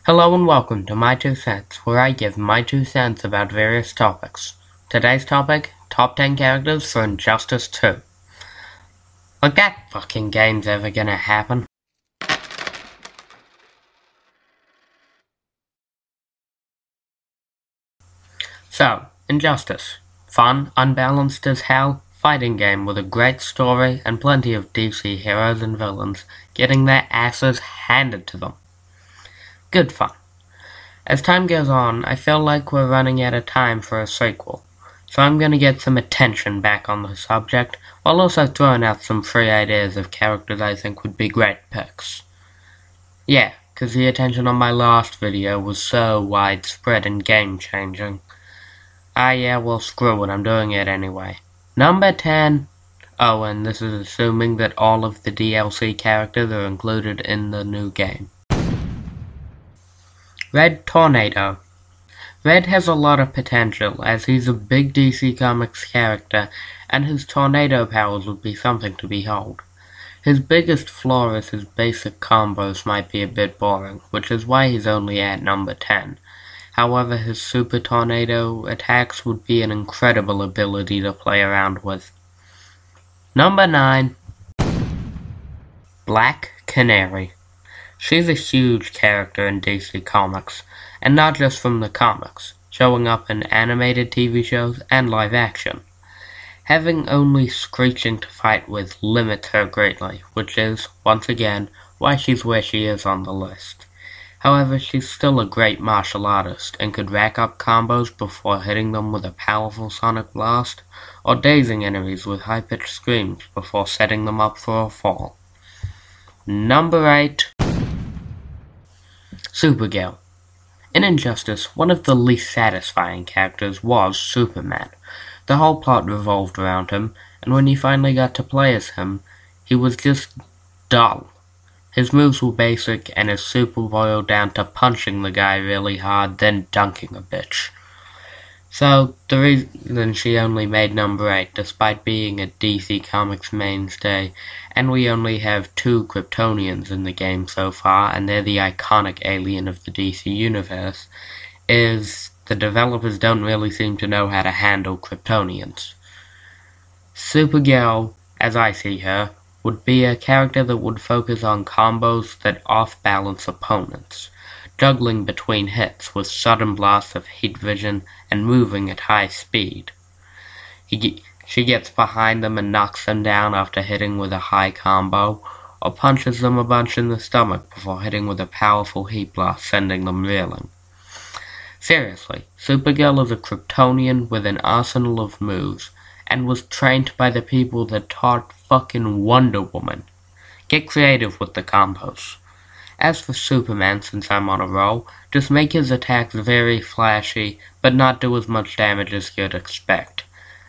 Hello and welcome to My Two Cents, where I give my 2 cents about various topics. Today's topic, top 10 characters for Injustice 2. Like that fucking game's ever gonna happen. So, Injustice. Fun, unbalanced as hell, fighting game with a great story and plenty of DC heroes and villains getting their asses handed to them. Good fun. As time goes on, I feel like we're running out of time for a sequel, so I'm gonna get some attention back on the subject, while also throwing out some free ideas of characters I think would be great picks. Yeah, cause the attention on my last video was so widespread and game-changing. Yeah, well screw it, I'm doing it anyway. Number 10. Oh, and this is assuming that all of the DLC characters are included in the new game. Red Tornado. Red has a lot of potential, as he's a big DC Comics character, and his tornado powers would be something to behold. His biggest flaw is his basic combos might be a bit boring, which is why he's only at number 10. However, his super tornado attacks would be an incredible ability to play around with. Number 9. Black Canary. She's a huge character in DC Comics, and not just from the comics, showing up in animated TV shows and live action. Having only Screeching to fight with limits her greatly, which is, once again, why she's where she is on the list. However, she's still a great martial artist, and could rack up combos before hitting them with a powerful sonic blast, or dazing enemies with high-pitched screams before setting them up for a fall. Number 8. Supergirl. In Injustice, one of the least satisfying characters was Superman. The whole plot revolved around him, and when you finally got to play as him, he was just dull. His moves were basic, and his super boiled down to punching the guy really hard, then dunking a bitch. So, the reason she only made number 8, despite being a DC Comics mainstay, and we only have 2 Kryptonians in the game so far, and they're the iconic alien of the DC universe, is the developers don't really seem to know how to handle Kryptonians. Supergirl, as I see her, would be a character that would focus on combos that off-balance opponents, juggling between hits with sudden blasts of heat vision and moving at high speed. She gets behind them and knocks them down after hitting with a high combo, or punches them a bunch in the stomach before hitting with a powerful heat blast, sending them reeling. Seriously, Supergirl is a Kryptonian with an arsenal of moves, and was trained by the people that taught fucking Wonder Woman. Get creative with the combos. As for Superman, since I'm on a roll, just make his attacks very flashy, but not do as much damage as you'd expect.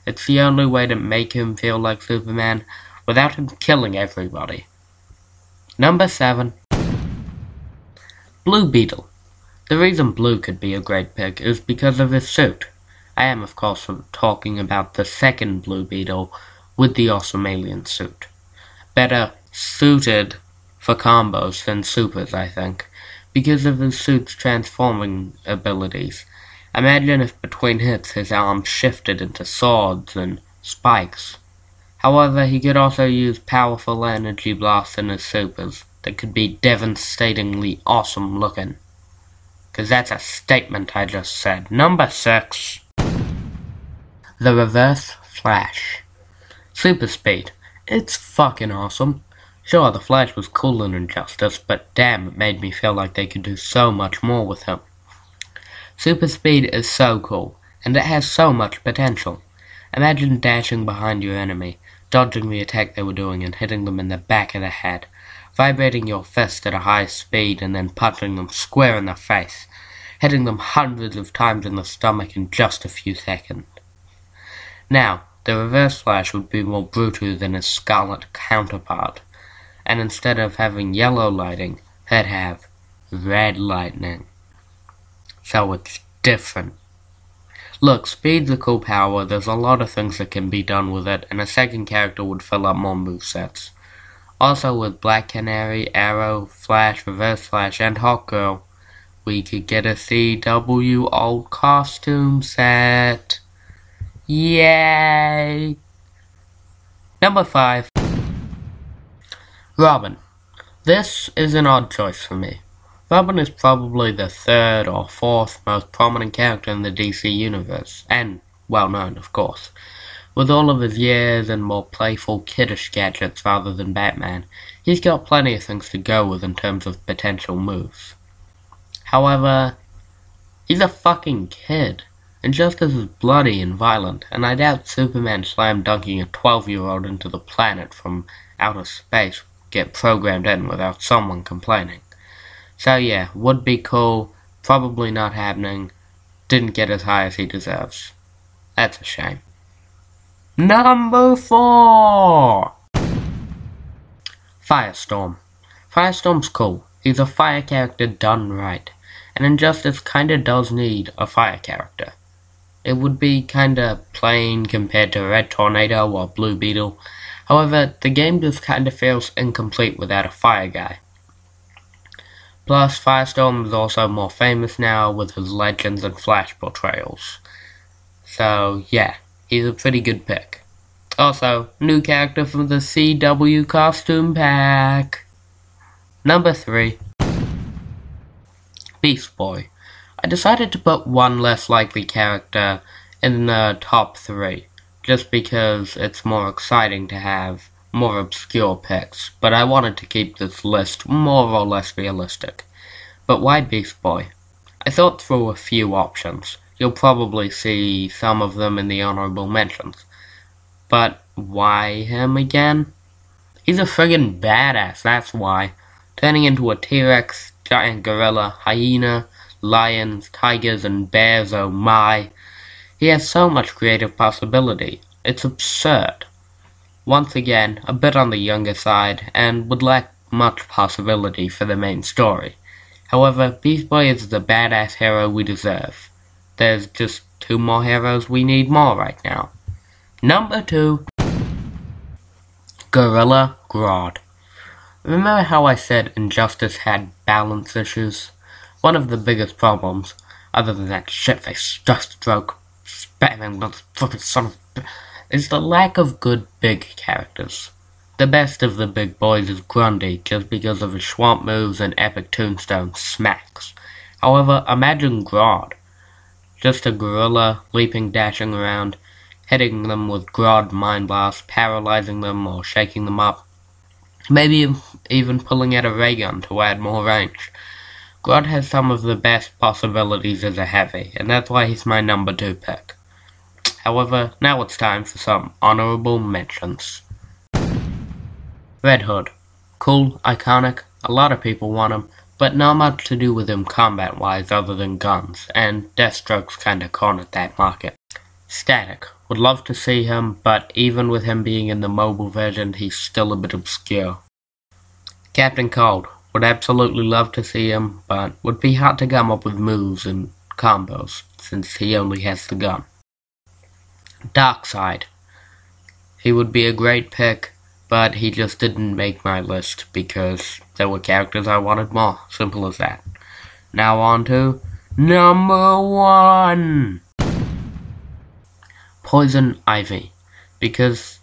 It's the only way to make him feel like Superman, without him killing everybody. Number 7. Blue Beetle. The reason Blue could be a great pick is because of his suit. I am, of course, talking about the second Blue Beetle with the awesome alien suit. Better suited for combos than supers, I think, because of his suit's transforming abilities. Imagine if between hits his arms shifted into swords and spikes. However, he could also use powerful energy blasts in his supers that could be devastatingly awesome looking. Cause that's a statement I just said. Number 6. The Reverse Flash. Super speed. It's fucking awesome. Sure, the Flash was cool in Injustice, but damn, it made me feel like they could do so much more with him. Super speed is so cool, and it has so much potential. Imagine dashing behind your enemy, dodging the attack they were doing and hitting them in the back of the head, vibrating your fist at a high speed and then punching them square in the face, hitting them hundreds of times in the stomach in just a few seconds. Now, the Reverse Flash would be more brutal than his Scarlet counterpart, and instead of having yellow lighting, he'd have red lightning. So it's different. Look, speed's a cool power, there's a lot of things that can be done with it, and a second character would fill up more movesets. Also with Black Canary, Arrow, Flash, Reverse Flash, and Hawkgirl, we could get a CW old costume set. Yay! Number 5. Robin. This is an odd choice for me. Robin is probably the 3rd or 4th most prominent character in the DC universe, and well known, of course. With all of his years and more playful, kiddish gadgets rather than Batman, he's got plenty of things to go with in terms of potential moves. However, he's a fucking kid. Injustice is bloody and violent, and I doubt Superman slam dunking a 12-year-old into the planet from outer space would get programmed in without someone complaining. So yeah, would be cool, probably not happening, didn't get as high as he deserves. That's a shame. Number 4! Firestorm. Firestorm's cool. He's a fire character done right, and Injustice kinda does need a fire character. It would be kinda plain compared to Red Tornado or Blue Beetle. However, the game just kinda feels incomplete without a fire guy. Plus, Firestorm is also more famous now with his Legends and Flash portrayals. So, yeah, he's a pretty good pick. Also, new character from the CW costume pack. Number 3. Beast Boy. I decided to put one less likely character in the top 3, just because it's more exciting to have more obscure picks, but I wanted to keep this list more or less realistic. But why Beast Boy? I thought through a few options. You'll probably see some of them in the honorable mentions. But why him again? He's a friggin' badass, that's why. Turning into a T-Rex, giant gorilla, hyena, lions, tigers, and bears, oh my. He has so much creative possibility. It's absurd. Once again, a bit on the younger side, and would lack much possibility for the main story. However, Beast Boy is the badass hero we deserve. There's just 2 more heroes we need more right now. Number 2. Gorilla Grodd. Remember how I said Injustice had balance issues? One of the biggest problems, other than that shit-faced Deathstroke spamming motherfucking son of, is the lack of good big characters. The best of the big boys is Grundy, just because of his swamp moves and epic tombstone smacks. However, imagine Grodd. Just a gorilla, leaping, dashing around, hitting them with Grodd Mind Blast, paralyzing them or shaking them up. Maybe even pulling out a ray gun to add more range. Grodd has some of the best possibilities as a heavy, and that's why he's my number 2 pick. However, now it's time for some honorable mentions. Red Hood. Cool, iconic, a lot of people want him, but not much to do with him combat-wise other than guns, and Deathstroke's kinda cornered that market. Static. Would love to see him, but even with him being in the mobile version, he's still a bit obscure. Captain Cold. Would absolutely love to see him, but would be hard to come up with moves and combos, since he only has the gun. Darkseid. He would be a great pick, but he just didn't make my list because there were characters I wanted more. Simple as that. Now on to number 1. Poison Ivy. Because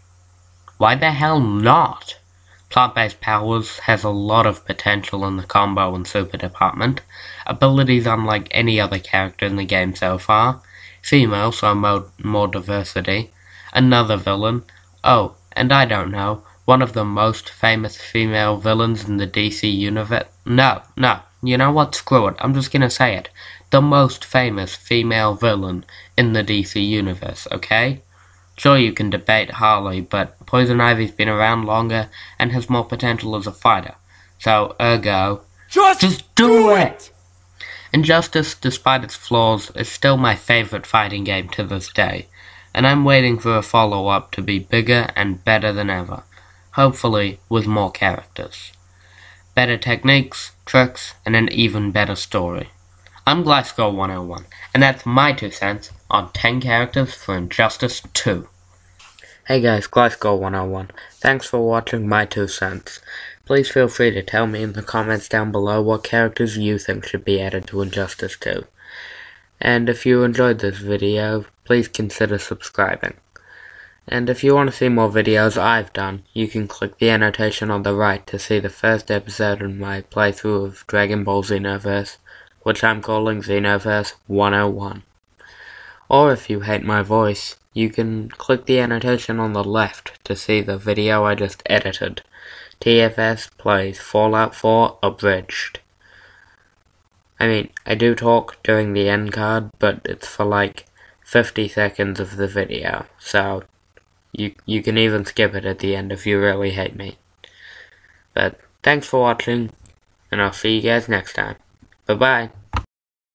why the hell not? Plant-based powers has a lot of potential in the combo and super department. Abilities unlike any other character in the game so far. Female, so more diversity. Another villain. Oh, and I don't know, one of the most famous female villains in the DC universe. No, you know what, screw it, I'm just gonna say it. The most famous female villain in the DC universe, okay? Sure, you can debate Harley, but Poison Ivy's been around longer and has more potential as a fighter. So, ergo, just do it! Injustice, despite its flaws, is still my favorite fighting game to this day, and I'm waiting for a follow-up to be bigger and better than ever, hopefully with more characters. Better techniques, tricks, and an even better story. I'm Glasgow 101, and that's my 2 cents on 10 characters for Injustice 2. Hey guys, Glasgow 101. Thanks for watching my 2 cents. Please feel free to tell me in the comments down below what characters you think should be added to Injustice 2. And if you enjoyed this video, please consider subscribing. And if you want to see more videos I've done, you can click the annotation on the right to see the first episode in my playthrough of Dragon Ball Xenoverse, which I'm calling Xenoverse 101. Or if you hate my voice, you can click the annotation on the left to see the video I just edited. TFS plays Fallout 4 Abridged. I mean, I do talk during the end card, but it's for like 50 seconds of the video, so you can even skip it at the end if you really hate me. But thanks for watching, and I'll see you guys next time. Bye-bye.